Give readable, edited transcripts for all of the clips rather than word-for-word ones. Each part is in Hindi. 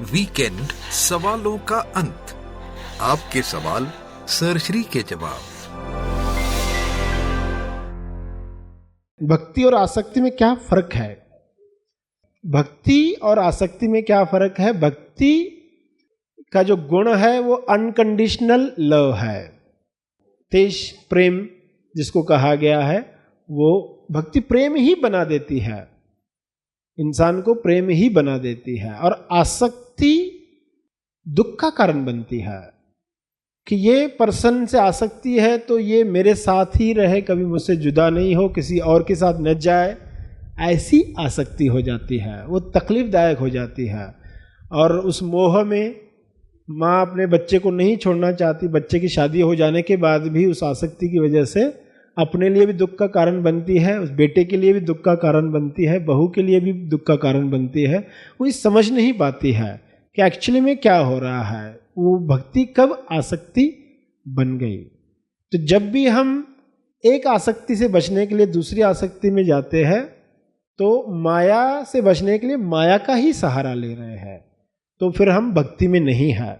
वीकेंड सवालों का अंत, आपके सवाल सर श्री के जवाब। भक्ति और आसक्ति में क्या फर्क है? भक्ति और आसक्ति में क्या फर्क है? भक्ति का जो गुण है वो अनकंडीशनल लव है, तेज प्रेम जिसको कहा गया है, वो भक्ति प्रेम ही बना देती है, इंसान को प्रेम ही बना देती है। और आसक्ति दुख का कारण बनती है कि ये पर्सन से आसक्ति है तो ये मेरे साथ ही रहे, कभी मुझसे जुदा नहीं हो, किसी और के साथ न जाए, ऐसी आसक्ति हो जाती है, वो तकलीफदायक हो जाती है। और उस मोह में माँ अपने बच्चे को नहीं छोड़ना चाहती, बच्चे की शादी हो जाने के बाद भी उस आसक्ति की वजह से अपने लिए भी दुख का कारण बनती है, उस बेटे के लिए भी दुख का कारण बनती है, बहू के लिए भी दुख का कारण बनती है। वो ये समझ नहीं पाती है कि एक्चुअली में क्या हो रहा है, वो भक्ति कब आसक्ति बन गई। तो जब भी हम एक आसक्ति से बचने के लिए दूसरी आसक्ति में जाते हैं तो माया से बचने के लिए माया का ही सहारा ले रहे हैं, तो फिर हम भक्ति में नहीं है,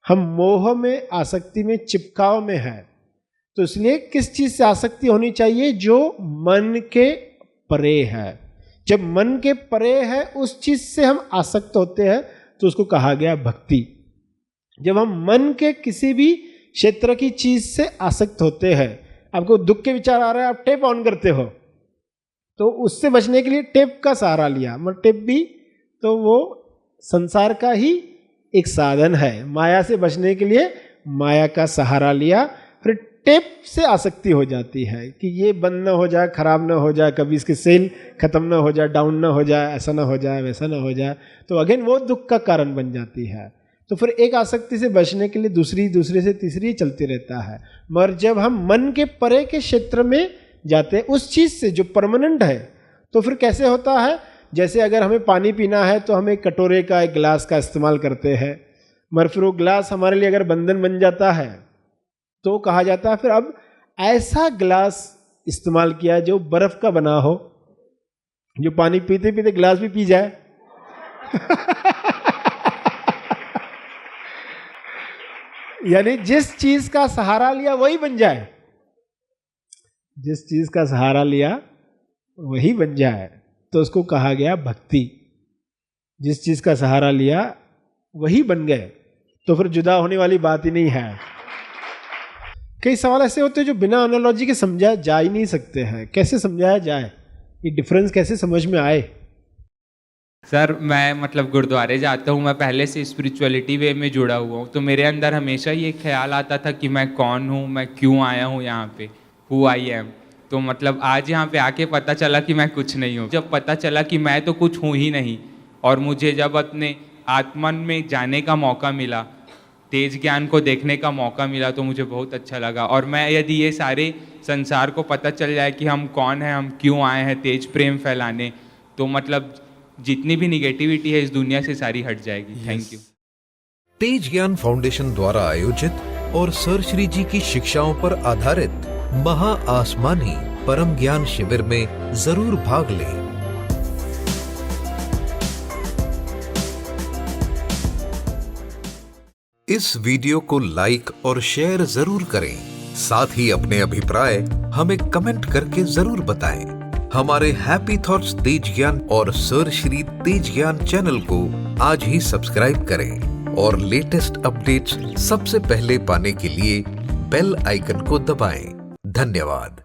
हम मोह में, आसक्ति में, चिपकाव में है। तो इसलिए किस चीज से आसक्ति होनी चाहिए? जो मन के परे है। जब मन के परे है उस चीज से हम आसक्त होते हैं तो उसको कहा गया भक्ति। जब हम मन के किसी भी क्षेत्र की चीज से आसक्त होते हैं, आपको दुख के विचार आ रहा है, आप टेप ऑन करते हो, तो उससे बचने के लिए टेप का सहारा लिया, मगर टेप भी तो वो संसार का ही एक साधन है। माया से बचने के लिए माया का सहारा लिया, फिर टेप से आसक्ति हो जाती है कि ये बंद न हो जाए, खराब न हो जाए, कभी इसकी सेल खत्म न हो जाए, डाउन न हो जाए, ऐसा न हो जाए, वैसा न हो जाए, तो अगेन वो दुख का कारण बन जाती है। तो फिर एक आसक्ति से बचने के लिए दूसरी, दूसरे से तीसरी चलती रहता है। मगर जब हम मन के परे के क्षेत्र में जाते हैं उस चीज से जो परमानेंट है, तो फिर कैसे होता है? जैसे अगर हमें पानी पीना है तो हम एक कटोरे का, एक गिलास का इस्तेमाल करते हैं, मगर फिर वो गिलास हमारे लिए अगर बंधन बन जाता है तो कहा जाता है फिर अब ऐसा गिलास इस्तेमाल किया जो बर्फ का बना हो, जो पानी पीते पीते गिलास भी पी जाए। यानी जिस चीज का सहारा लिया वही बन जाए, जिस चीज का सहारा लिया वही बन जाए, तो उसको कहा गया भक्ति। जिस चीज का सहारा लिया वही बन गए, तो फिर जुदा होने वाली बात ही नहीं है। कई सवाल ऐसे होते हैं जो बिना एनालॉजी के समझाए जा ही नहीं सकते हैं। कैसे समझाया जाए, ये डिफरेंस कैसे समझ में आए? सर मैं मतलब गुरुद्वारे जाता हूँ, मैं पहले से स्पिरिचुअलिटी वे में जुड़ा हुआ हूँ, तो मेरे अंदर हमेशा ये ख्याल आता था कि मैं कौन हूँ, मैं क्यों आया हूँ यहाँ पे, हु आई एम। तो मतलब आज यहाँ पे आके पता चला कि मैं कुछ नहीं हूँ। जब पता चला कि मैं तो कुछ हूँ ही नहीं, और मुझे जब अपने आत्मन में जाने का मौका मिला, तेज ज्ञान को देखने का मौका मिला, तो मुझे बहुत अच्छा लगा। और मैं यदि ये सारे संसार को पता चल जाए कि हम कौन हैं, हम क्यों आए हैं तेज प्रेम फैलाने, तो मतलब जितनी भी निगेटिविटी है इस दुनिया से सारी हट जाएगी। Thank you. तेज ज्ञान फाउंडेशन द्वारा आयोजित और सर श्री जी की शिक्षाओं पर आधारित महा आसमानी परम ज्ञान शिविर में जरूर भाग लें। इस वीडियो को लाइक और शेयर जरूर करें। साथ ही अपने अभिप्राय हमें कमेंट करके जरूर बताएं। हमारे हैप्पी थॉट्स तेज ज्ञान और सर श्री तेज ज्ञान चैनल को आज ही सब्सक्राइब करें और लेटेस्ट अपडेट्स सबसे पहले पाने के लिए बेल आइकन को दबाएं। धन्यवाद।